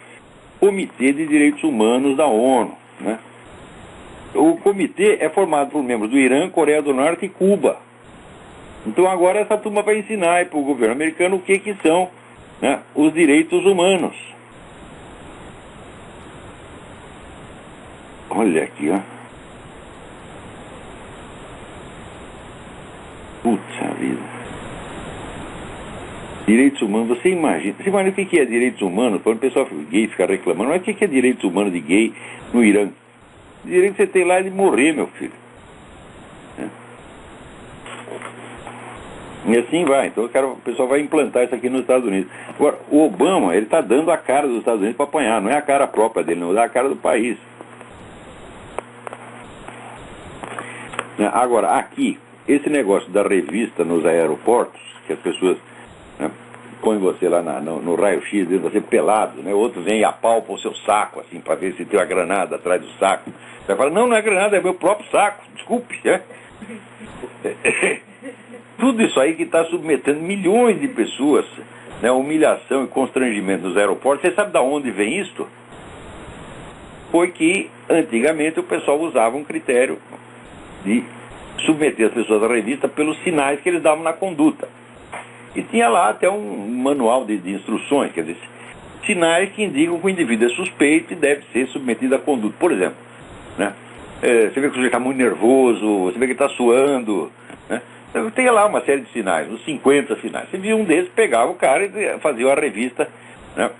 Comitê de Direitos Humanos da ONU. Né? O comitê é formado por membros do Irã, Coreia do Norte e Cuba. Então agora essa turma vai ensinar para o governo americano o que são, né, os direitos humanos. Olha aqui, ó. Puta vida. Direitos humanos, você imagina o que é direitos humanos? Quando o pessoal gay fica reclamando, mas o que é direitos humanos de gay no Irã? O direito que você tem lá é de morrer, meu filho. E assim vai. Então o pessoal vai implantar isso aqui nos Estados Unidos. Agora, o Obama, ele está dando a cara dos Estados Unidos para apanhar. Não é a cara própria dele, não, é a cara do país. Agora, aqui, esse negócio da revista nos aeroportos, que as pessoas, né, põem você lá no raio-x, você pelado, né? Outro vem e apalpa o seu saco, assim, para ver se tem uma granada atrás do saco. Você fala, não é granada, é meu próprio saco, desculpe, né? Tudo isso aí que está submetendo milhões de pessoas, né, humilhação e constrangimento nos aeroportos. Você sabe de onde vem isso? Foi que, antigamente, o pessoal usava um critério de submeter as pessoas à revista pelos sinais que eles davam na conduta. E tinha lá até um manual de instruções, quer dizer, sinais que indicam que o indivíduo é suspeito e deve ser submetido à conduta. Por exemplo, né, você vê que o sujeito está muito nervoso, você vê que ele está suando, né? Então, tem lá uma série de sinais, uns 50 sinais. Você via um desses, pegava o cara e fazia uma revista, né,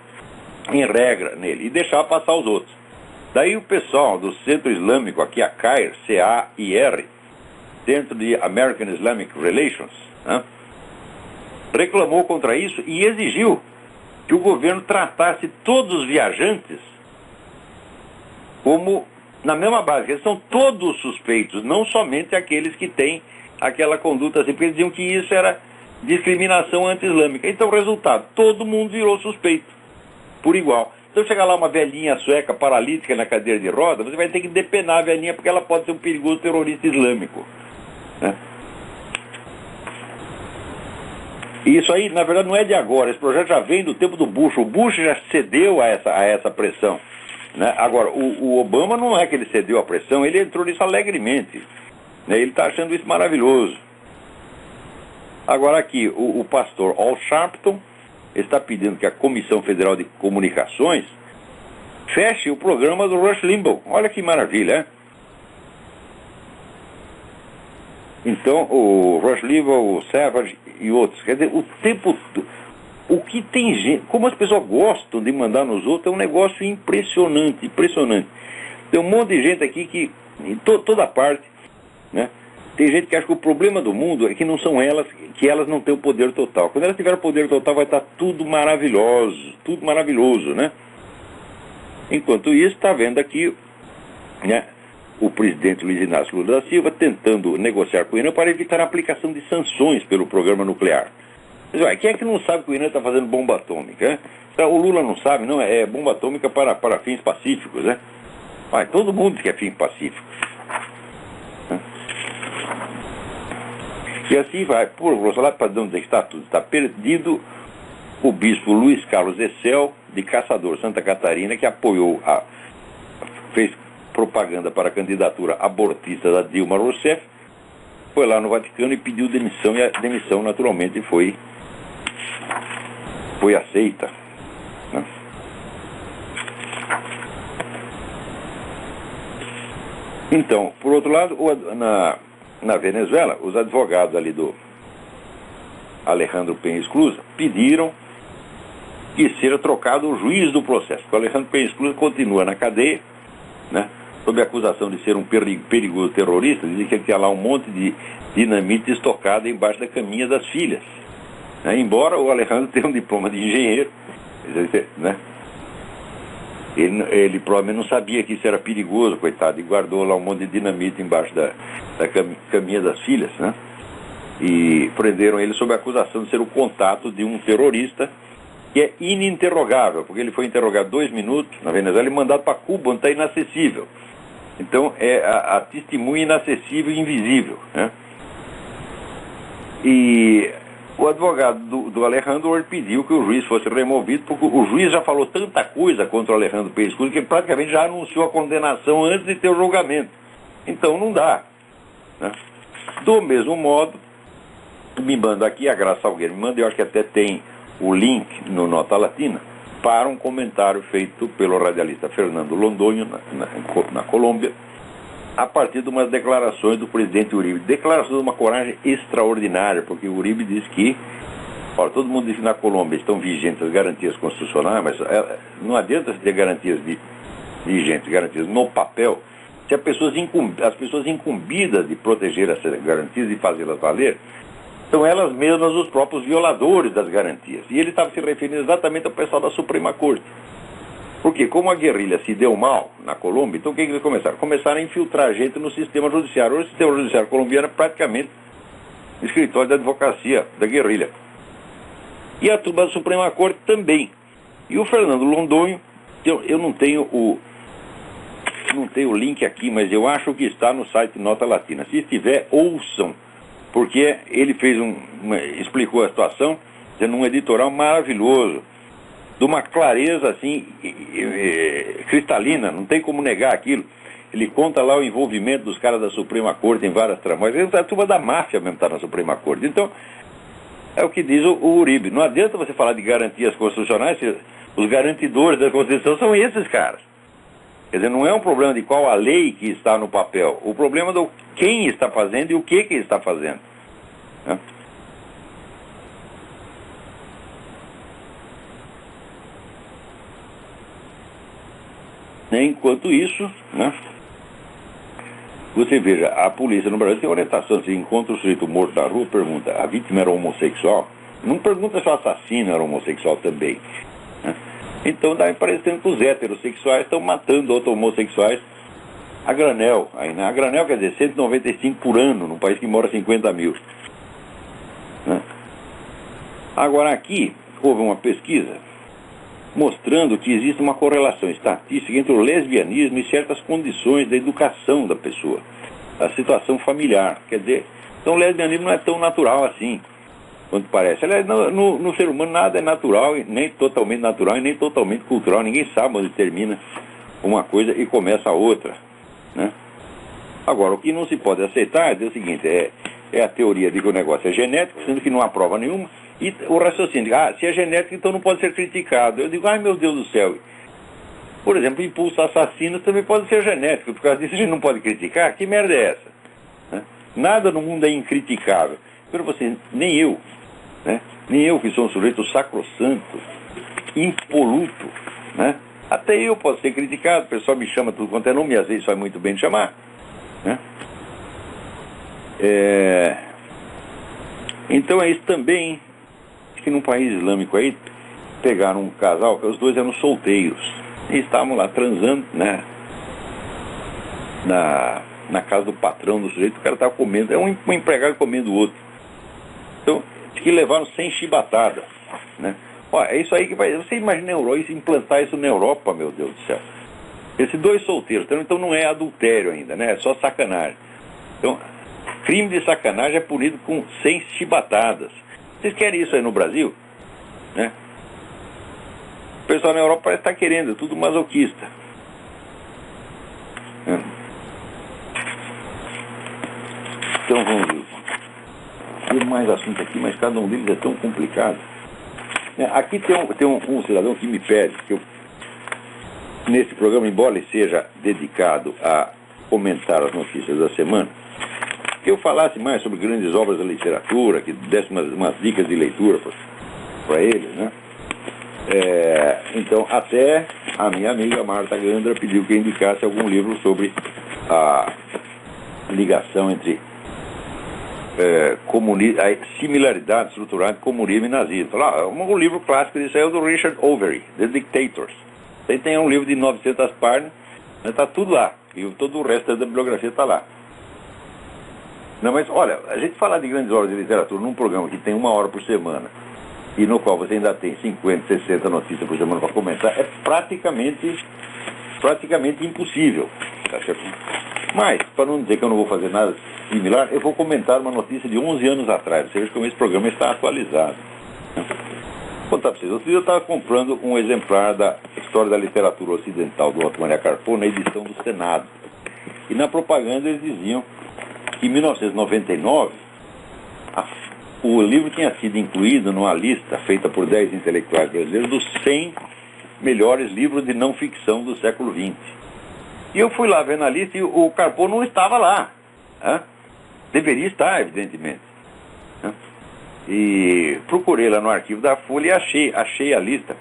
em regra nele e deixava passar os outros. Daí o pessoal do Centro Islâmico, aqui a CAIR, C-A-I-R, Centro de American Islamic Relations, né, reclamou contra isso e exigiu que o governo tratasse todos os viajantes como na mesma base. Eles são todos suspeitos, não somente aqueles que têm aquela conduta assim, porque eles diziam que isso era discriminação anti-islâmica. Então, o resultado, todo mundo virou suspeito, por igual. Então, chegar lá uma velhinha sueca paralítica na cadeira de roda, você vai ter que depenar a velhinha, porque ela pode ser um perigoso terrorista islâmico, né? E isso aí, na verdade, não é de agora. Esse projeto já vem do tempo do Bush. O Bush já cedeu a essa pressão, né? Agora, o Obama não é que ele cedeu a pressão, ele entrou nisso alegremente, né? Ele está achando isso maravilhoso. Agora aqui, o pastor Al Sharpton está pedindo que a Comissão Federal de Comunicações feche o programa do Rush Limbaugh. Olha que maravilha, né? Então, o Rush Limbaugh, o Savage e outros, quer dizer, o tempo... O que tem gente... Como as pessoas gostam de mandar nos outros, é um negócio impressionante, impressionante. Tem um monte de gente aqui que, em toda parte, né? Tem gente que acha que o problema do mundo é que não são elas, que elas não têm o poder total. Quando elas tiverem o poder total, vai estar tudo maravilhoso, né? Enquanto isso, está vendo aqui, né, o presidente Luiz Inácio Lula da Silva tentando negociar com o Irã para evitar a aplicação de sanções pelo programa nuclear. Quem é que não sabe que o Irã está fazendo bomba atômica, né? O Lula não sabe, não, é bomba atômica para fins pacíficos, né? Todo mundo quer fins pacíficos. E assim vai, por grosso lá, para dizer que está tudo, está perdido. O bispo Luiz Carlos Essel, de Caçador, Santa Catarina, que apoiou, fez propaganda para a candidatura abortista da Dilma Rousseff, foi lá no Vaticano e pediu demissão, e a demissão naturalmente foi aceita, né? Então, por outro lado, na Venezuela, os advogados ali do Alejandro Penha Esclusa pediram que seja trocado o juiz do processo. O Alejandro Penha Esclusa continua na cadeia, né, sob a acusação de ser um perigoso terrorista. Dizem que ele tinha lá um monte de dinamite estocada embaixo da caminha das filhas, né, embora o Alejandro tenha um diploma de engenheiro, né, ele provavelmente não sabia que isso era perigoso, coitado, e guardou lá um monte de dinamite embaixo da caminha das filhas, né? E prenderam ele sob a acusação de ser o contato de um terrorista que é ininterrogável, porque ele foi interrogado 2 minutos na Venezuela e mandado para Cuba, onde está inacessível. Então é a testemunha inacessível e invisível, né? E o advogado do Alejandro pediu que o juiz fosse removido, porque o juiz já falou tanta coisa contra o Alejandro Penha Esclusa que ele praticamente já anunciou a condenação antes de ter o julgamento. Então não dá, né? Do mesmo modo, me manda aqui, a Graça Salgueiro me manda, eu acho que até tem o link no Nota Latina, para um comentário feito pelo radialista Fernando Londonho, na Colômbia, a partir de umas declarações do presidente Uribe. Declarações de uma coragem extraordinária, porque o Uribe diz que, todo mundo diz que na Colômbia estão vigentes as garantias constitucionais, mas não adianta ter garantias vigentes, garantias no papel, se as pessoas incumbidas de proteger essas garantias e fazê-las valer, são elas mesmas os próprios violadores das garantias. E ele estava se referindo exatamente ao pessoal da Suprema Corte. Porque como a guerrilha se deu mal na Colômbia, então o que eles começaram? Começaram a infiltrar gente no sistema judiciário. Hoje o sistema judiciário colombiano é praticamente escritório de advocacia da guerrilha. E a turma da Suprema Corte também. E o Fernando Londonho, eu não tenho o link aqui, mas eu acho que está no site Nota Latina. Se estiver, ouçam, porque ele fez explicou a situação, tendo um editorial maravilhoso, de uma clareza assim, cristalina, não tem como negar aquilo. Ele conta lá o envolvimento dos caras da Suprema Corte em várias tramas. A turma da máfia mesmo está na Suprema Corte. Então, é o que diz o Uribe. Não adianta você falar de garantias constitucionais, os garantidores da Constituição são esses caras. Quer dizer, não é um problema de qual a lei que está no papel. O problema é do quem está fazendo e o que está fazendo. Né? Enquanto isso, né, você veja, a polícia no Brasil tem orientação, se encontra o sujeito morto na rua, pergunta, a vítima era homossexual? Não pergunta se o assassino era homossexual também. Né? Então dá parecendo que os heterossexuais estão matando outros homossexuais a granel. Aí, né? A granel quer dizer 195 por ano, num país que mora 50 mil. Né? Agora aqui, houve uma pesquisa mostrando que existe uma correlação estatística entre o lesbianismo e certas condições da educação da pessoa, a situação familiar. Quer dizer, então o lesbianismo não é tão natural assim, quanto parece. Aliás, no ser humano nada é natural, nem totalmente natural e nem totalmente cultural. Ninguém sabe onde termina uma coisa e começa a outra. Né? Agora, o que não se pode aceitar é o seguinte, é a teoria de que o negócio é genético, sendo que não há prova nenhuma. E o raciocínio, se é genético, então não pode ser criticado. Eu digo, ai meu Deus do céu. Por exemplo, impulso assassino também pode ser genético. Por causa disso a gente não pode criticar. Que merda é essa? Né? Nada no mundo é incriticável. Pero você, nem eu, né? Nem eu que sou um sujeito sacrossanto, impoluto, né? Até eu posso ser criticado. O pessoal me chama tudo quanto é nome, e às vezes faz muito bem de chamar. Né? Então é isso também. Que num país islâmico aí, pegaram um casal, que os dois eram solteiros, e estavam lá transando, né, na casa do patrão do sujeito, o cara estava comendo, é um empregado comendo o outro. Então, que levaram 100 chibatadas, né. Olha, é isso aí que vai, você imagina implantar isso na Europa, meu Deus do céu. Esses dois solteiros, então não é adultério ainda, né, é só sacanagem. Então, crime de sacanagem é punido com 100 chibatadas. Vocês querem isso aí no Brasil? Né? O pessoal na Europa parece estar querendo, tudo masoquista. Então vamos ver. Tem mais assunto aqui, mas cada um deles é tão complicado. Aqui tem um cidadão que me pede que eu, nesse programa, embora ele seja dedicado a comentar as notícias da semana, que eu falasse mais sobre grandes obras da literatura, que desse umas dicas de leitura para eles, né? Então, até a minha amiga Marta Gandra pediu que eu indicasse algum livro sobre a ligação entre a similaridade estrutural entre comunismo e nazismo. Um livro clássico disso aí é o do Richard Overy, The Dictators. Tem um livro de 900 páginas, está tudo lá, e todo o resto da bibliografia está lá. Não, mas olha, a gente falar de grandes obras de literatura num programa que tem 1 hora por semana e no qual você ainda tem 50, 60 notícias por semana para comentar, é praticamente impossível. Tá certo? Mas, para não dizer que eu não vou fazer nada similar, eu vou comentar uma notícia de 11 anos atrás. Você veja como esse programa está atualizado. Vou contar para vocês. Outro dia eu estava comprando um exemplar da História da Literatura Ocidental do Otto Maria Carpo na edição do Senado. E na propaganda eles diziam que em 1999 o livro tinha sido incluído numa lista feita por 10 intelectuais brasileiros dos 100 melhores livros de não ficção do século XX. E eu fui lá ver na lista e o Carpo não estava lá. Né? Deveria estar, evidentemente. Né? E procurei lá no arquivo da Folha e achei a lista.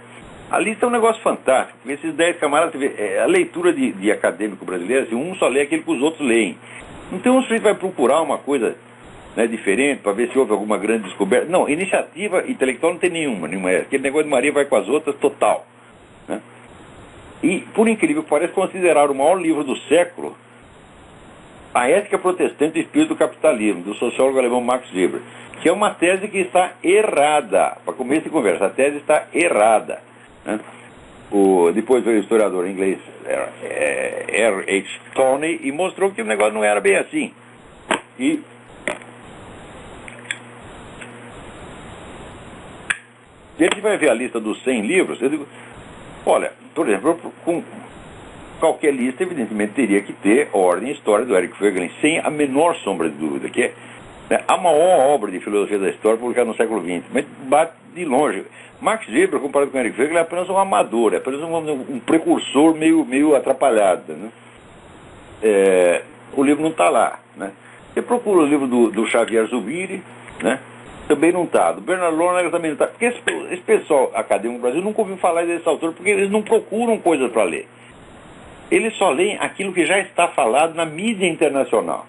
A lista é um negócio fantástico, porque esses 10 camaradas, a leitura de acadêmico brasileiro, assim, um só lê aquilo que os outros leem. Então o sujeito vai procurar uma coisa, né, diferente, para ver se houve alguma grande descoberta. Não, iniciativa intelectual não tem nenhuma. Aquele negócio de Maria vai com as outras, total. Né? E, por incrível que pareça, consideraram o maior livro do século A Ética Protestante e o Espírito do Capitalismo, do sociólogo alemão Max Weber, que é uma tese que está errada. Para começo de conversa, a tese está errada. Né? Depois veio o historiador inglês R.H. Tawney e mostrou que o negócio não era bem assim. E a gente vai ver a lista dos 100 livros. Eu digo, olha, por exemplo, com qualquer lista, evidentemente, teria que ter Ordem e História do Eric Voegelin, sem a menor sombra de dúvida, que é, né, a maior obra de filosofia da história publicada no século XX, mas bate de longe. Max Weber, comparado com Eric Voegelin, é apenas um amador, é apenas um precursor meio atrapalhado. Né? O livro não está lá. Né? Você procura o livro do Xavier Zubiri, né? Também não está. Do Bernard Lonergan também não está. Porque esse pessoal acadêmico do Brasil nunca ouviu falar desse autor, porque eles não procuram coisas para ler. Eles só leem aquilo que já está falado na mídia internacional.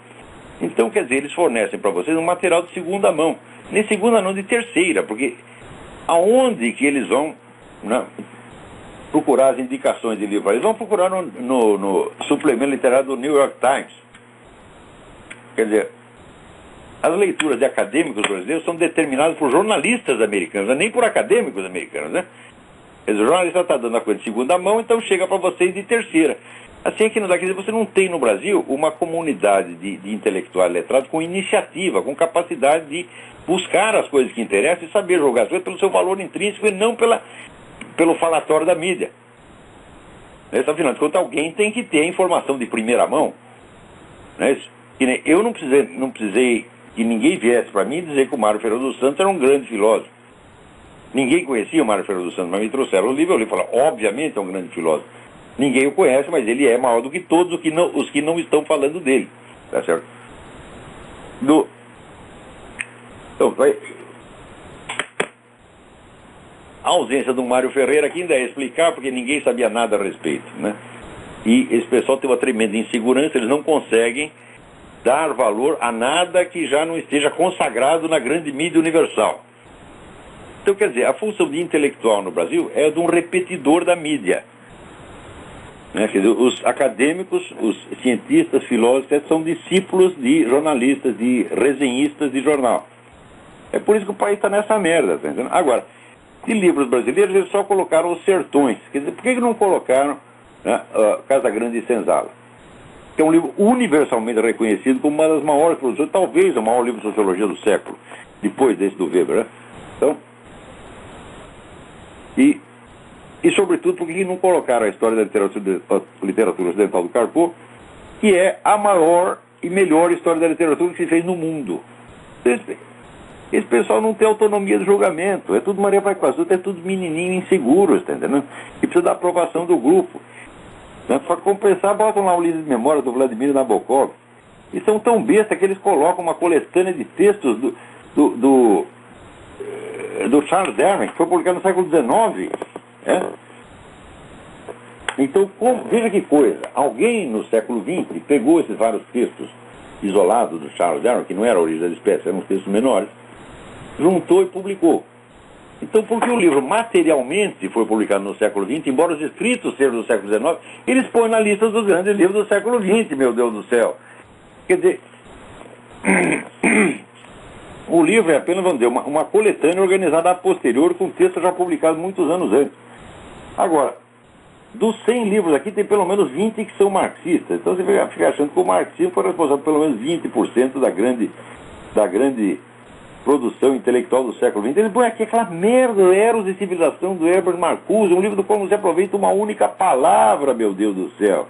Então, quer dizer, eles fornecem para vocês um material de segunda mão. Nem segunda, não, de terceira, porque aonde que eles vão, né, procurar as indicações de livro? Eles vão procurar no suplemento literário do New York Times. Quer dizer, as leituras de acadêmicos brasileiros são determinadas por jornalistas americanos, nem por acadêmicos americanos, né? Quer dizer, o jornalista está dando a coisa de segunda mão, então chega para vocês de terceira. Assim é que não dá, quer dizer, você não tem no Brasil uma comunidade de intelectuais letrados com iniciativa, com capacidade de buscar as coisas que interessam e saber jogar as coisas pelo seu valor intrínseco e não pelo falatório da mídia. Afinal de contas, alguém tem que ter a informação de primeira mão. Não é isso? Eu não precisei que ninguém viesse para mim dizer que o Mário Ferreira dos Santos era um grande filósofo. Ninguém conhecia o Mário Ferreira dos Santos, mas me trouxeram o livro, eu li e falei, obviamente é um grande filósofo. Ninguém o conhece, mas ele é maior do que todos os que não estão falando dele. Tá certo? Então, a ausência do Mário Ferreira aqui ainda é explicar, porque ninguém sabia nada a respeito, né? E esse pessoal tem uma tremenda insegurança, eles não conseguem dar valor a nada que já não esteja consagrado na grande mídia universal. Então, quer dizer, a função de intelectual no Brasil é de um repetidor da mídia. Né? Quer dizer, os acadêmicos, os cientistas, filósofos, são discípulos de jornalistas, de resenhistas de jornal. É por isso que o país está nessa merda, tá entendendo? Agora, de livros brasileiros, eles só colocaram Os Sertões. Quer dizer, por que não colocaram, né, Casa Grande e Senzala? Que é um livro universalmente reconhecido como uma das maiores produções, talvez o maior livro de sociologia do século, depois desse do Weber, né? Então, e sobretudo, porque não colocaram a história da literatura ocidental do Carpo, que é a maior e melhor história da literatura que se fez no mundo. Esse pessoal não tem autonomia de julgamento, é tudo Maria vai com as outras, é tudo menininho inseguro, tá entendendo? E precisa da aprovação do grupo. Né? Para compensar, botam lá o livro de memória do Vladimir Nabokov, e são tão besta que eles colocam uma coletânea de textos do Charles Darwin, que foi publicado no século XIX. Então, veja que coisa, alguém no século XX pegou esses vários textos isolados do Charles Darwin, que não era a origem das espécies, eram textos menores, juntou e publicou. Então, porque o livro materialmente foi publicado no século XX, embora os escritos sejam do século XIX, eles põem na lista dos grandes livros do século XX, meu Deus do céu. Quer dizer, o livro é apenas, vamos dizer, uma coletânea organizada a posterior com textos já publicados muitos anos antes. Agora, dos 100 livros aqui, tem pelo menos 20 que são marxistas. Então você fica achando que o marxismo foi responsável por pelo menos 20% da grande produção intelectual do século XX. Ele põe aqui aquela merda, Eros e Civilização, do Herbert Marcuse, um livro do qual não se aproveita uma única palavra, meu Deus do céu.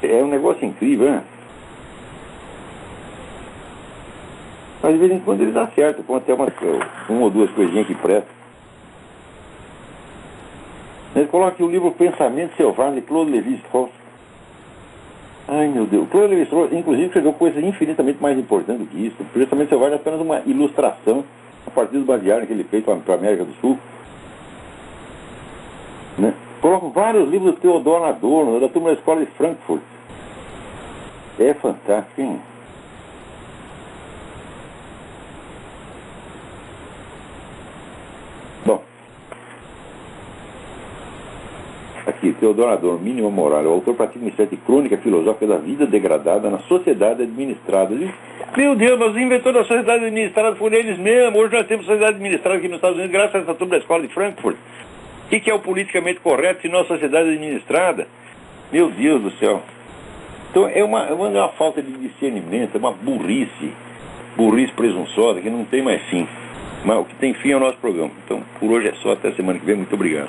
É um negócio incrível, né? Mas de vez em quando eles acertam, com até uma ou duas coisinhas que prestam. Ele coloca aqui o livro Pensamento Selvagem, de Claude Lévi-Strauss. Ai, meu Deus. Claude Lévi-Strauss, inclusive, escreveu coisas infinitamente mais importantes do que isso. O Pensamento Selvagem é apenas uma ilustração a partir do baseário que ele fez para a América do Sul. Né? Coloca vários livros do Theodor Adorno, da turma da Escola de Frankfurt. É fantástico, hein? Bom, aqui, Teodoro Adorno, Mínima Moral, o autor pratica uma espécie de crônica filosófica da vida degradada na sociedade administrada. Meu Deus, mas os inventores da sociedade administrada foram eles mesmos. Hoje nós temos sociedade administrada aqui nos Estados Unidos, graças a essa turma da escola de Frankfurt. O que é o politicamente correto se não a sociedade administrada? Meu Deus do céu. Então é uma falta de discernimento, é uma burrice presunçosa que não tem mais fim. Mas o que tem fim é o nosso programa. Então, por hoje é só, até semana que vem. Muito obrigado.